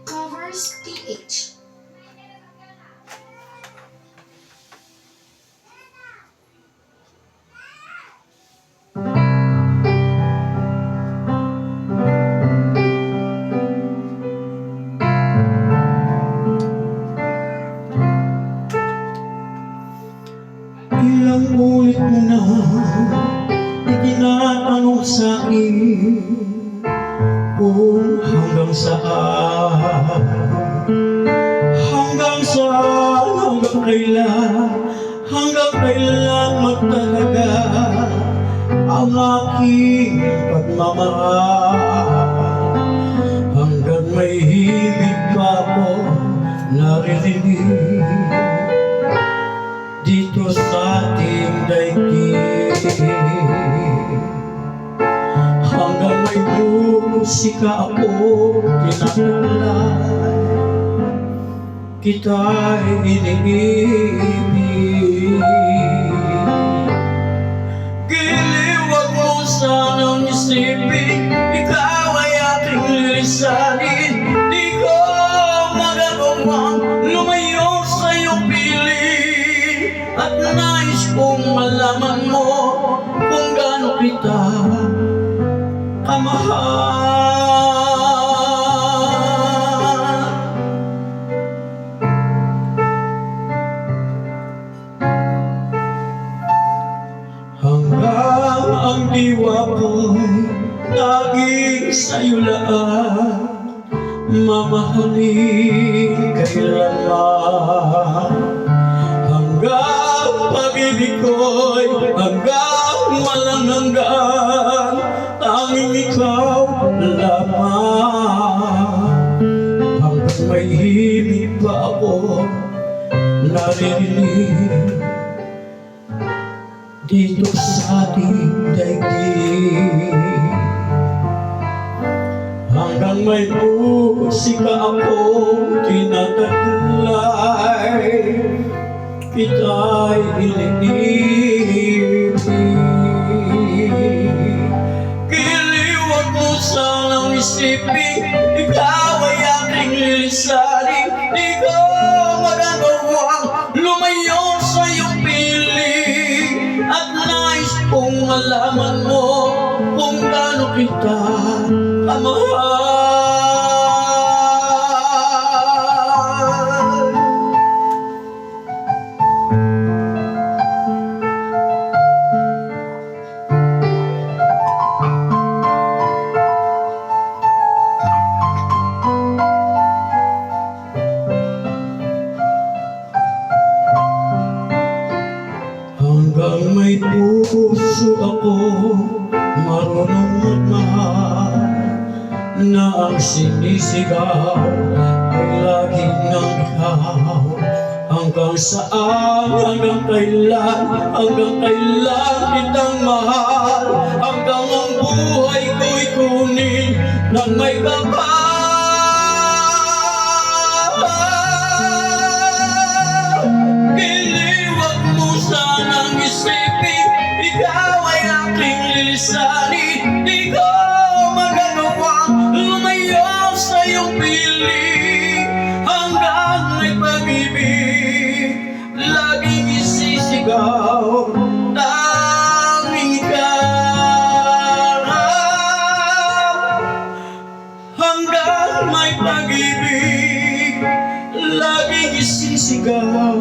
Covers PH. Ilang ulit mo na itinatanong sa'kin kung hanggang saan, hanggang kailan magtalaga ang aking pagmamahal, hanggang may himig pa ako naririnig dito sa ating daigdig, hanggang may musika ako tinatulay, kita'y iniibig. Giliw, wag mo sanang isipin, ikaw ay aking lilisanin. Di ko magagawang lumayo sa iyong piling, at nais kong malaman mo kung gaano kita kamahal. Hanggang ang diwa ko'y laging sa'yo lang mamahalin kailanman. Hanggang pag-ibig ko'y hanggang walang hanggan, tanging ikaw lamang. Hanggang may himig pa ako naririnig dito sa ating daigdig, hanggang may musika akong tinatagulay, kita'y iniibig. Giliw, wag mo sanang isipin, ikaw ay aking lilisanin. Di ko magagawang lumayo sa iyong piling, at nais kong malaman mo kung gaano kita kamahal. Hanggang may puso ako marunong magmahal, na ang sinisigaw ay laging ng ikaw. Hanggang saan, hanggang kailan kitang mahal, hanggang ang buhay ko'y kunin ng may kapal. Ikaw ay aking lilisanin. Di ko magagawang lumayo sa iyong piling, hanggang may pag-ibig laging isisigaw, tanging ikaw. Hanggang may pag-ibig laging isisigaw,